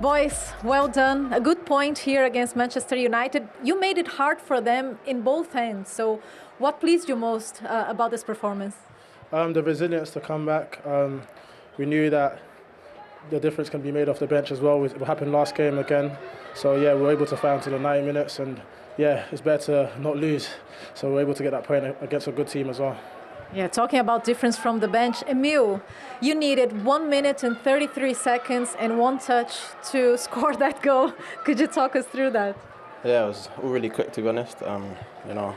Boys, well done. A good point here against Manchester United. You made it hard for them in both ends. So what pleased you most about this performance? The resilience to come back. We knew that the difference can be made off the bench as well. It happened last game again. So yeah, we were able to fight until the 90 minutes, and yeah, it's better to not lose. So we were able to get that point against a good team as well. Yeah, talking about difference from the bench, Emile, you needed 1 minute and 33 seconds and one touch to score that goal. Could you talk us through that? Yeah, it was all really quick, to be honest. You know,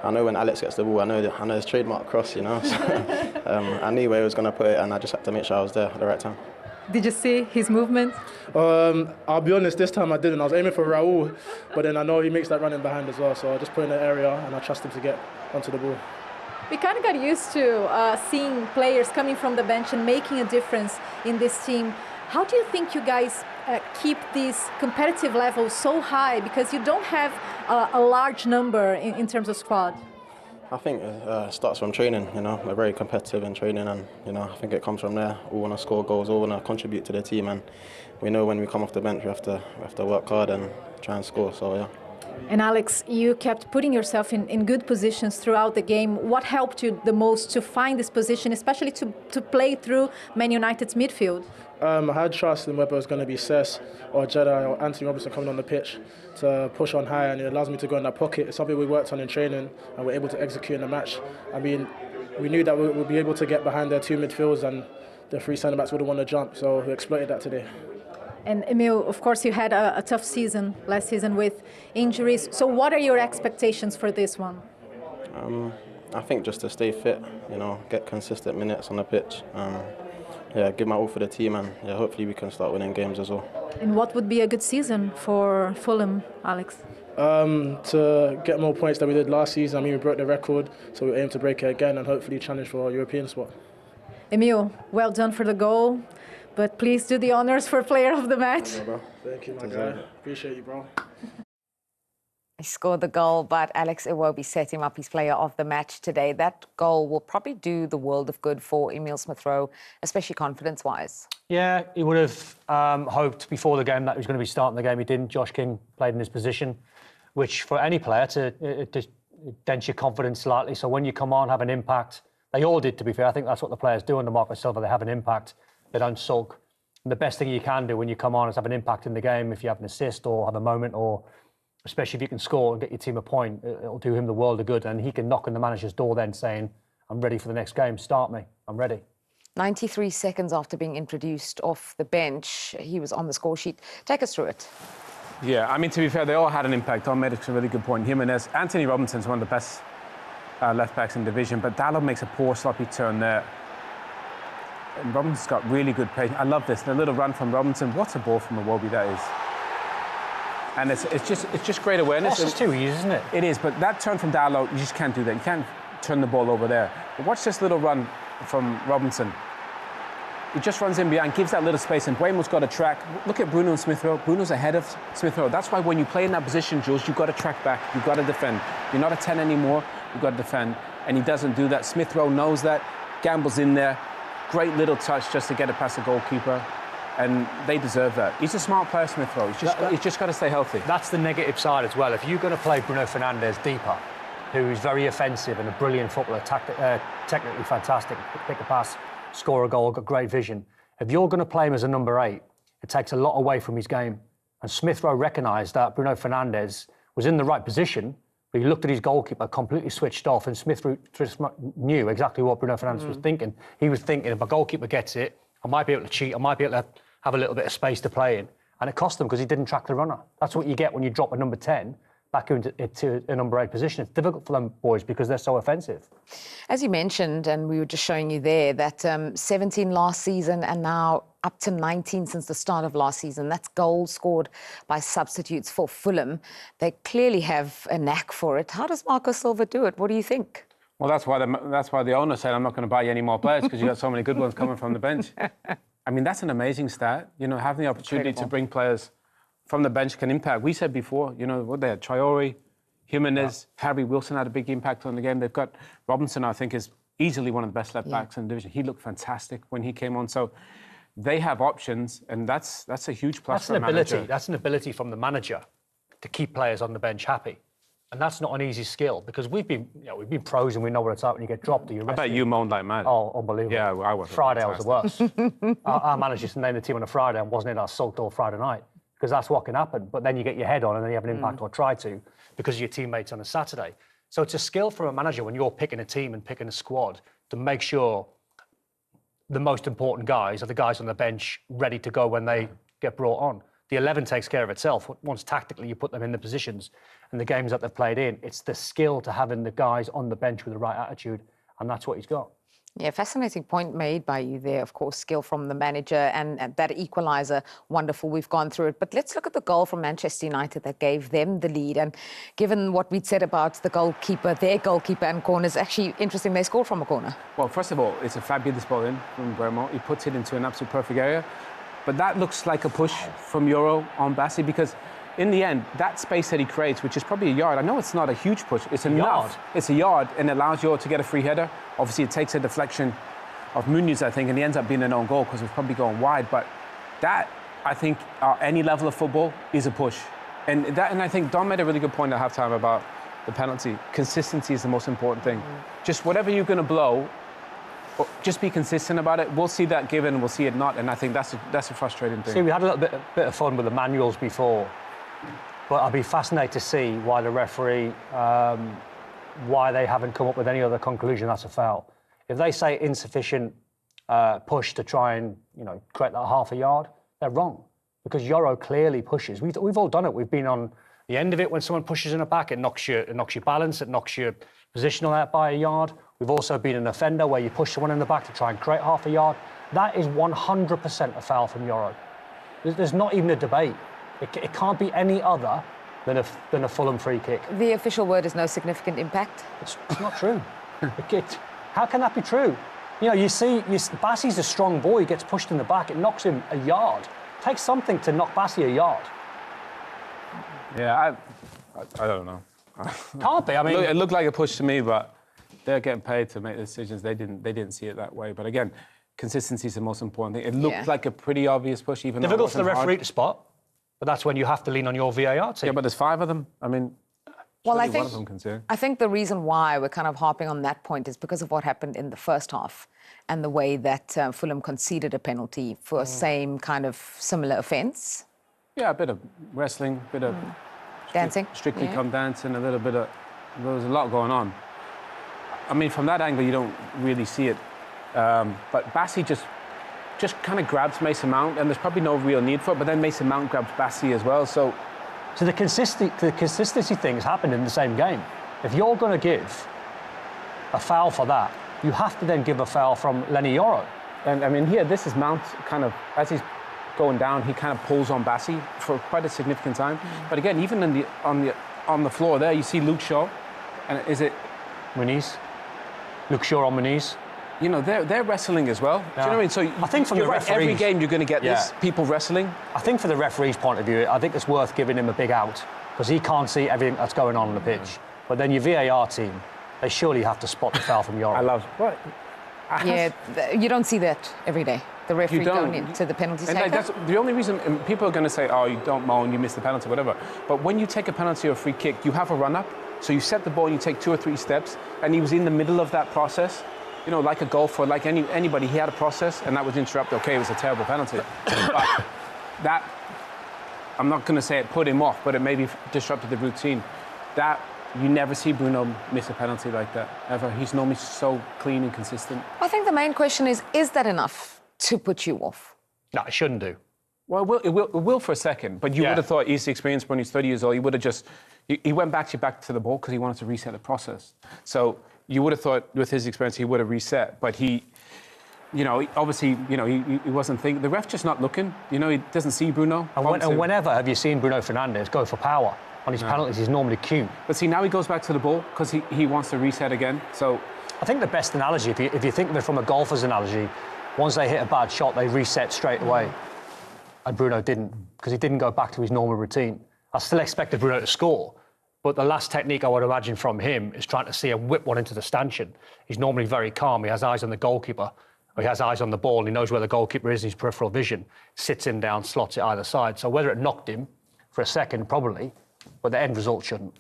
I know when Alex gets the ball, I know his trademark cross, you know. So, I knew where he was going to put it, and I just had to make sure I was there at the right time. Did you see his movement? I'll be honest, this time I didn't. I was aiming for Rowe, but then I know he makes that running behind as well. So I just put in the area, and I trust him to get onto the ball. We kind of got used to seeing players coming from the bench and making a difference in this team. How do you think you guys keep this competitive level so high? Because you don't have a large number in terms of squad. I think it starts from training, you know. We're very competitive in training, and, you know, I think it comes from there. We want to score goals, we want to contribute to the team, and we know when we come off the bench we have to work hard and try and score, so yeah. And Alex, you kept putting yourself in good positions throughout the game. What helped you the most to find this position, especially to play through Man United's midfield? I had trust in whether it was going to be Cess or Jedi or Anthony Robinson coming on the pitch to push on high, and it allows me to go in that pocket. It's something we worked on in training and we're able to execute in the match. I mean, we knew that we'd be able to get behind their two midfields and the three centre-backs wouldn't want to jump, so we exploited that today. And Emile, of course, you had a tough season last season with injuries. So what are your expectations for this one? I think just to stay fit, you know, get consistent minutes on the pitch. Yeah, give my all for the team, and yeah, hopefully we can start winning games as well. And what would be a good season for Fulham, Alex? To get more points than we did last season. I mean, we broke the record, so we aim to break it again and hopefully challenge for a European spot. Emile, well done for the goal, but please do the honours for player of the match. Yeah, bro. Thank you, my guy. Appreciate you, bro. He scored the goal, but Alex Iwobi set him up his player of the match today. That goal will probably do the world of good for Emile Smith-Rowe, especially confidence-wise. Yeah, he would have hoped before the game that he was going to be starting the game. He didn't. Josh King played in his position, which for any player, it dents your confidence slightly. So when you come on, have an impact. They all did, to be fair. I think that's what the players do under Marco Silva. They have an impact. They don't sulk. And the best thing you can do when you come on is have an impact in the game. If you have an assist or have a moment, or especially if you can score and get your team a point, it'll do him the world of good. And he can knock on the manager's door then saying, I'm ready for the next game. Start me. I'm ready. 93 seconds after being introduced off the bench, he was on the score sheet. Take us through it. Yeah, I mean, to be fair, they all had an impact. Don made a really good point. Jimenez, Anthony Robinson's one of the best left-backs in the division, but Dalot makes a poor, sloppy turn there. And Robinson's got really good pace. I love this. The little run from Robinson. What a ball from Iwobi that is. And it's just great awareness. It's too easy, isn't it? It is, but that turn from Dalot, you just can't do that. You can't turn the ball over there. But watch this little run from Robinson. He just runs in behind, gives that little space, and Buemo's got a track. Look at Bruno and Smith-Rowe. Bruno's ahead of Smith-Rowe. That's why when you play in that position, Jules, you've got to track back. You've got to defend. You're not a 10 anymore. You've got to defend. And he doesn't do that. Smith-Rowe knows that. Gamble's in there. Great little touch just to get it past the goalkeeper. And they deserve that. He's a smart player, Smith-Rowe. He's just got to stay healthy. That's the negative side as well. If you're going to play Bruno Fernandes deeper, who is very offensive and a brilliant footballer, technically fantastic, pick a pass, score a goal, got great vision. If you're going to play him as a number 8, it takes a lot away from his game. And Smith-Rowe recognised that Bruno Fernandes was in the right position, but he looked at his goalkeeper, completely switched off, and Smith-Rowe knew exactly what Bruno Fernandes was thinking. He was thinking, if my goalkeeper gets it, I might be able to cheat, I might be able to have a little bit of space to play in. And it cost him because he didn't track the runner. That's what you get when you drop a number 10 back into a number 8 position. It's difficult for them boys because they're so offensive. As you mentioned, and we were just showing you there, that 17 last season and now up to 19 since the start of last season. That's goals scored by substitutes for Fulham. They clearly have a knack for it. How does Marco Silva do it? What do you think? Well, that's why the owner said, I'm not going to buy you any more players because you've got so many good ones coming from the bench. I mean, that's an amazing stat. You know, having the opportunity to bring players from the bench can impact. We said before, you know, what they had, Traore, Jimenez, Harry Wilson had a big impact on the game. They've got Robinson, I think, is easily one of the best left backs in the division. He looked fantastic when he came on. So they have options, and that's a huge plus for a manager. That's an ability from the manager to keep players on the bench happy. And that's not an easy skill because we've been pros and we know what it's like when you get dropped. I bet you moaned like mad. Oh, unbelievable. Yeah, I was. Friday I was the worst. Our manager used to name the team on a Friday and wasn't in. I sulked all Friday night because that's what can happen. But then you get your head on and then you have an impact or try to because of your teammates on a Saturday. So it's a skill from a manager when you're picking a team and picking a squad to make sure the most important guys are the guys on the bench ready to go when they get brought on. The 11 takes care of itself. Once tactically you put them in the positions and the games that they've played in, it's the skill to having the guys on the bench with the right attitude, and that's what he's got. Yeah, fascinating point made by you there, of course, skill from the manager and that equaliser, wonderful, we've gone through it. But let's look at the goal from Manchester United that gave them the lead. And given what we'd said about the goalkeeper, their goalkeeper and corners, actually interesting, they scored from a corner. Well, first of all, it's a fabulous ball in from Guillermo. He puts it into an absolute perfect area. But that looks like a push from Euro on Bassi because in the end, that space that he creates, which is probably a yard, I know it's not a huge push, it's enough. It's a yard and it allows Euro to get a free header. Obviously, it takes a deflection of Muniz, I think, and he ends up being an own goal because it was probably going wide. But that, I think, at any level of football is a push. And I think Don made a really good point at halftime about the penalty. Consistency is the most important thing. Just whatever you're going to blow, just be consistent about it. We'll see that given, we'll see it not, and I think that's a frustrating thing. See, we had a little bit of fun with the manuals before, but I'd be fascinated to see why the referee, why they haven't come up with any other conclusion that's a foul. If they say insufficient push to try and create that half a yard, they're wrong because Euro clearly pushes. We've all done it. We've been on the end of it when someone pushes in the back. It knocks your balance. It knocks your positional out by a yard. We've also been an offender where you push someone in the back to try and create half a yard. That is 100% a foul from Euro. There's not even a debate. It can't be any other than a Fulham free kick. The official word is no significant impact. It's not true. How can that be true? You see, Bassi's a strong boy. He gets pushed in the back. It knocks him a yard. It takes something to knock Bassi a yard. Yeah, I don't know. Can't be. I mean, it looked like a push to me, but they're getting paid to make the decisions. They didn't see it that way. But again, consistency is the most important thing. It looked like a pretty obvious push, even difficult though it wasn't for the referee hard. to spot. But that's when you have to lean on your VAR team. Yeah, but there's 5 of them. I mean, well, I one of them can see it. I think the reason why we're kind of harping on that point is because of what happened in the first half and the way that Fulham conceded a penalty for a same kind of similar offence. Yeah, a bit of wrestling, a bit of dancing. Strictly come dancing, a little bit of... There was a lot going on. I mean, from that angle, you don't really see it. But Bassi just kind of grabs Mason Mount, and there's probably no real need for it, but then Mason Mount grabs Bassi as well, so the consistency things happened in the same game. If you're going to give a foul for that, you have to then give a foul from Lenny Yoro. And I mean, here, this is Mount kind of, as he's going down, he kind of pulls on Bassi for quite a significant time. But again, even on the floor there, you see Luke Shaw, and is it Muniz? Luke Shaw on Muniz. They're wrestling as well. Yeah. Do you know what I mean? So I think from the referees, every game you're going to get this, people wrestling. I think from the referee's point of view, I think it's worth giving him a big out because he can't see everything that's going on the pitch. But then your VAR team, they surely have to spot the foul from Euro. I love what. Yeah, you don't see that every day. The referee going into the penalty taker. That's the only reason people are going to say, "Oh, you don't moan, you missed the penalty, whatever." But when you take a penalty or a free kick, you have a run-up. So you set the ball and you take 2 or 3 steps, and he was in the middle of that process. Like a golfer, like anybody, he had a process, and that was interrupted. Okay, it was a terrible penalty. But that, I'm not going to say it put him off, but it maybe disrupted the routine. That, you never see Bruno miss a penalty like that, ever. He's normally so clean and consistent. I think the main question is that enough to put you off? No, it shouldn't do. Well, it will for a second, but you would have thought he's experienced when he's 30 years old. He would have just... He went back to the ball because he wanted to reset the process. So you would have thought with his experience he would have reset, but he obviously, he wasn't thinking. The ref just not looking. He doesn't see Bruno. And whenever have you seen Bruno Fernandes go for power? On his penalties, he's normally cute. But see, now he goes back to the ball because he wants to reset again. So I think the best analogy, if you think of it from a golfer's analogy, once they hit a bad shot, they reset straight away. And Bruno didn't, because he didn't go back to his normal routine. I still expected Bruno to score, but the last technique I would imagine from him is trying to see him whip one into the stanchion. He's normally very calm. He has eyes on the goalkeeper. He has eyes on the ball, and he knows where the goalkeeper is in his peripheral vision, sits him down, slots it either side. So whether it knocked him for a second, probably, but the end result shouldn't.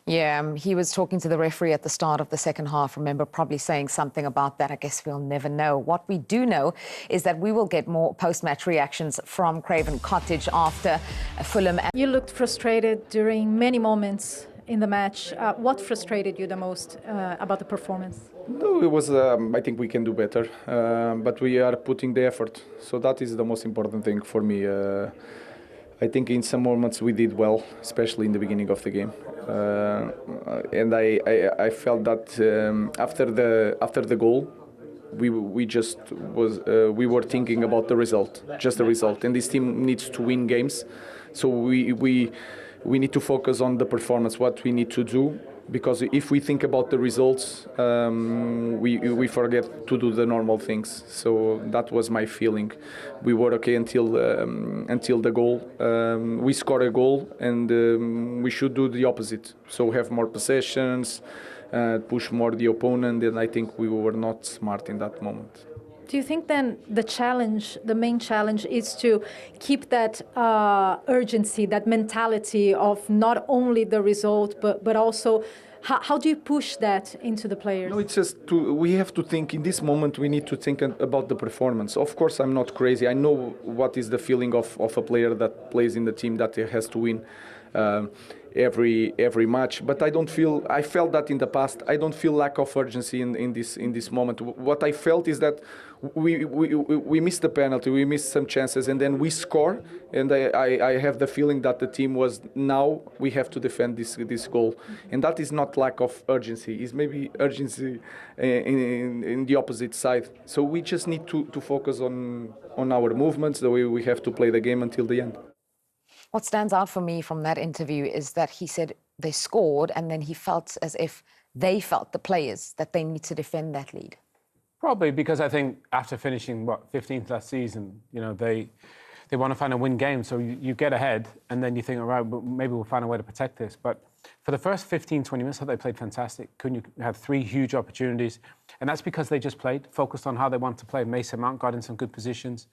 Yeah, he was talking to the referee at the start of the second half, remember, probably saying something about that. I guess we'll never know. What we do know is that we will get more post-match reactions from Craven Cottage after Fulham. You looked frustrated during many moments in the match. What frustrated you the most about the performance? No, it was. I think we can do better, but we are putting the effort. So that is the most important thing for me. I think in some moments we did well, especially in the beginning of the game, and I felt that after the goal, we were thinking about the result, just the result. And this team needs to win games, so we need to focus on the performance, what we need to do. Because if we think about the results, we forget to do the normal things. So that was my feeling. We were okay until the goal. We scored a goal, and we should do the opposite. So have more possessions, push more the opponent, and I think we were not smart in that moment. Do you think then the main challenge is to keep that urgency, that mentality of not only the result, but also how do you push that into the players? No, it's just we have to think in this moment. We need to think about the performance. Of course, I'm not crazy. I know what is the feeling of a player that plays in the team that has to win every match, but I felt that in the past. I don't feel lack of urgency in this moment. What I felt is that we missed the penalty, we missed some chances, and then we score, and I have the feeling that the team was, now we have to defend this goal, and that is not lack of urgency, it's maybe urgency in the opposite side. So we just need to focus on our movements, the way we have to play the game until the end. What stands out for me from that interview is that he said they scored, and then he felt as if they felt, the players, that they need to defend that lead. Probably because I think after finishing, 15th last season, they want to find a win game. So you get ahead, and then you think, all right, maybe we'll find a way to protect this. But for the first 15, 20 minutes, I thought they played fantastic. Couldn't you have 3 huge opportunities? And that's because they just played, focused on how they want to play. Mason Mount got in some good positions.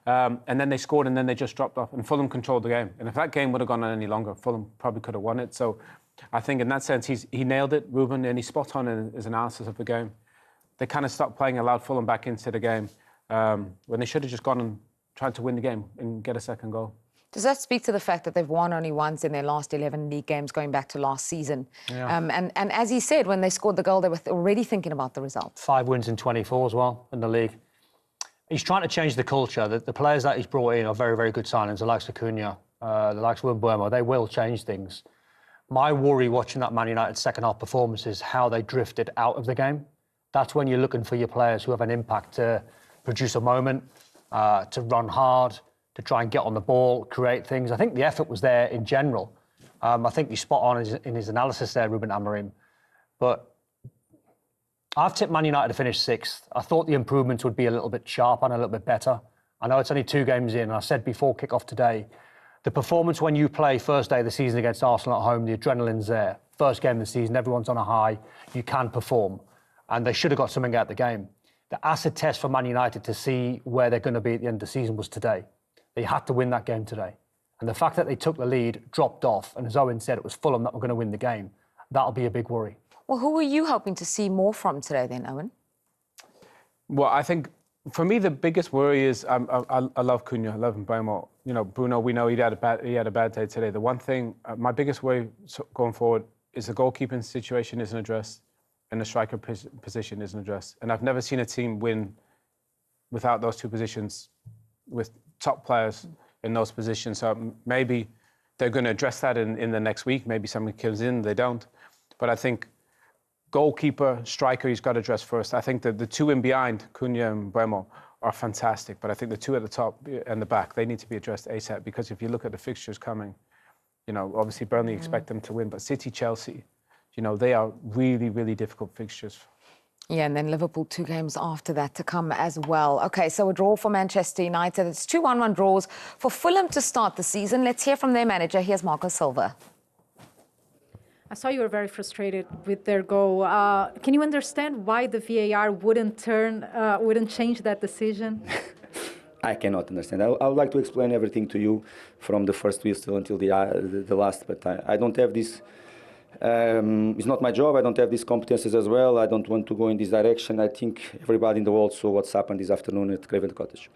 And then they scored, and then they just dropped off. And Fulham controlled the game. And if that game would have gone on any longer, Fulham probably could have won it. So I think in that sense, he nailed it, Rúben, and he's spot on in his analysis of the game. They kind of stopped playing, allowed Fulham back into the game when they should have just gone and tried to win the game and get a second goal. Does that speak to the fact that they've won only once in their last 11 league games going back to last season? Yeah. And as he said, when they scored the goal, they were already thinking about the result. 5 wins in 24 as well in the league. He's trying to change the culture. The players that he's brought in are very, very good signings. The likes of Cunha, the likes of Mbeumo, they will change things. My worry watching that Man United second half performance is how they drifted out of the game. That's when you're looking for your players who have an impact to produce a moment, to run hard, to try and get on the ball, create things. I think the effort was there in general. I think he's spot on in his analysis there, Rúben Amorim. But I've tipped Man United to finish 6th. I thought the improvements would be a little bit sharper and a little bit better. I know it's only 2 games in, and I said before kick-off today, the performance when you play first day of the season against Arsenal at home, the adrenaline's there. First game of the season, everyone's on a high. You can perform. And they should have got something out of the game. The acid test for Man United to see where they're going to be at the end of the season was today. They had to win that game today. And the fact that they took the lead, dropped off, and as Owen said, it was Fulham that were going to win the game, that'll be a big worry. Well, who are you hoping to see more from today then, Owen? Well, I think, for me, the biggest worry is I love Cunha, I love Mbeumo. Bruno, we know he had a bad day today. The one thing, my biggest worry going forward is the goalkeeping situation isn't addressed and the striker position isn't addressed. And I've never seen a team win without those 2 positions, with top players in those positions. So maybe they're going to address that in the next week. Maybe somebody comes in, they don't. But I think goalkeeper, striker, he's got to address first. I think that the 2 in behind, Cunha and Mbeumo, are fantastic. But I think the 2 at the top and the back, they need to be addressed ASAP. Because if you look at the fixtures coming, obviously Burnley expect them to win. But City, Chelsea, they are really, really difficult fixtures. Yeah, and then Liverpool 2 games after that to come as well. OK, so a draw for Manchester United. It's 2 1-1 draws for Fulham to start the season. Let's hear from their manager. Here's Marco Silva. I saw you were very frustrated with their goal. Can you understand why the VAR wouldn't change that decision? I cannot understand. I would like to explain everything to you from the first whistle until the last, but I don't have this. It's not my job. I don't have these competences as well. I don't want to go in this direction. I think everybody in the world saw what's happened this afternoon at Craven Cottage.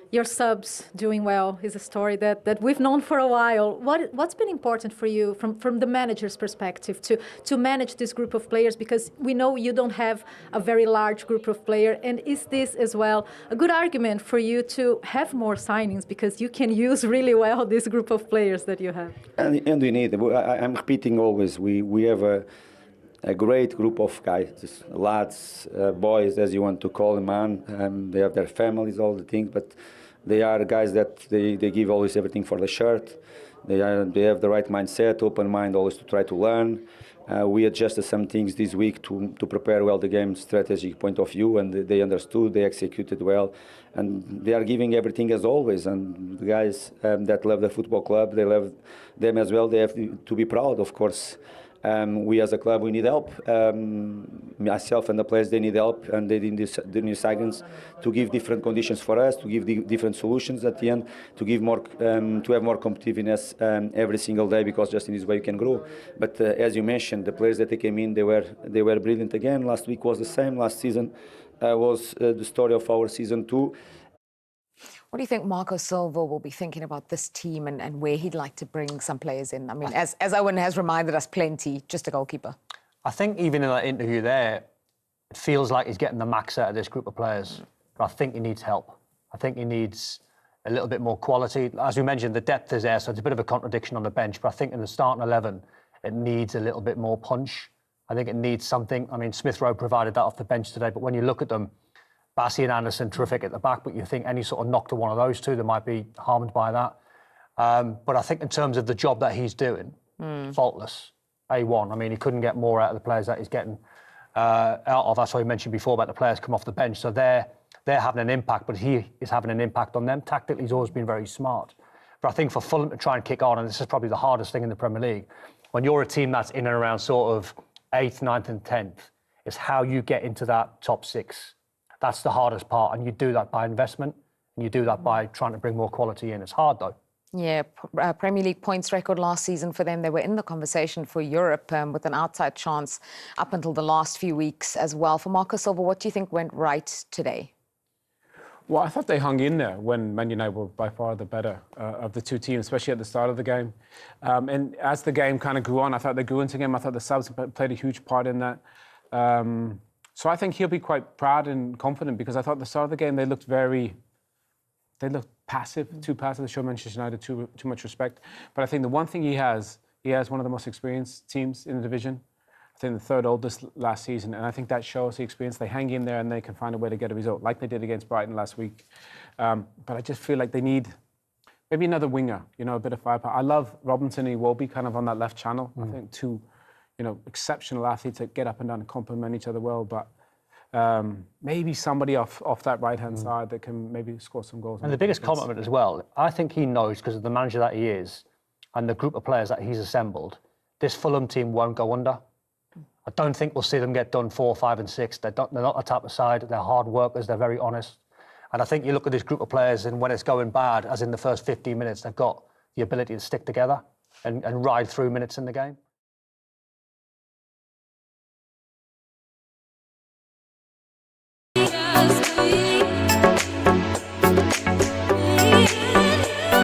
Your subs doing well is a story that we've known for a while. What's been important for you from the manager's perspective to manage this group of players? Because we know you don't have a very large group of players. And is this as well a good argument for you to have more signings because you can use really well this group of players that you have? And we need. I'm repeating always. We have a great group of guys, lads, boys, as you want to call them, man. They have their families, all the things, but they are guys that they give always everything for the shirt. They have the right mindset, open mind, always to try to learn. We adjusted some things this week to prepare well the game strategic point of view, and they understood, they executed well, and they are giving everything as always. And the guys that love the football club, they love them as well. They have to be proud, of course. We as a club, we need help. Myself and the players, they need help, and they need the new signings to give different conditions for us, to give different solutions at the end, to give more, to have more competitiveness every single day, because just in this way you can grow. But as you mentioned, the players that they came in, they were brilliant again. Last week was the same. Last season was the story of our season 2. What do you think Marco Silva will be thinking about this team and where he'd like to bring some players in? I mean, as Owen has reminded us plenty, just a goalkeeper. I think even in that interview there, it feels like he's getting the max out of this group of players. But I think he needs help. I think he needs a little bit more quality. As we mentioned, the depth is there, so it's a bit of a contradiction on the bench. But I think in the starting 11, it needs a little bit more punch. I think it needs something. I mean, Rowe provided that off the bench today, but when you look at them, Bassey and Anderson, terrific at the back, but you think any sort of knock to one of those two, they might be harmed by that. But I think in terms of the job that he's doing, faultless, A1. I mean, he couldn't get more out of the players that he's getting out of. That's what he mentioned before about the players come off the bench. So they're having an impact, but he is having an impact on them. Tactically, he's always been very smart. But I think for Fulham to try and kick on, and this is probably the hardest thing in the Premier League, when you're a team that's in and around sort of 8th, 9th and 10th, is how you get into that top 6. That's the hardest part, and you do that by investment, and you do that by trying to bring more quality in. It's hard, though. Yeah, Premier League points record last season for them. They were in the conversation for Europe with an outside chance up until the last few weeks as well. For Marco Silva, what do you think went right today? Well, I thought they hung in there when Man United were by far the better of the two teams, especially at the start of the game. And as the game kind of grew on, I thought they grew into the game. I thought the subs played a huge part in that. So I think he'll be quite proud and confident, because I thought at the start of the game they looked passive, too passive. They showed Manchester United too much respect. But I think the one thing he has one of the most experienced teams in the division. I think the third oldest last season, and I think that shows the experience. They hang in there and they can find a way to get a result, like they did against Brighton last week. But I just feel like they need maybe another winger, a bit of firepower. I love Robinson and Iwobi kind of on that left channel. I think two exceptional athletes that get up and down and complement each other well, but maybe somebody off that right-hand side that can maybe score some goals. And the biggest compliment as well, I think he knows, because of the manager that he is and the group of players that he's assembled, this Fulham team won't go under. I don't think we'll see them get done 4, 5 and 6. They're not a type of side. They're hard workers. They're very honest. And I think you look at this group of players, and when it's going bad, as in the first 15 minutes, they've got the ability to stick together and ride through minutes in the game.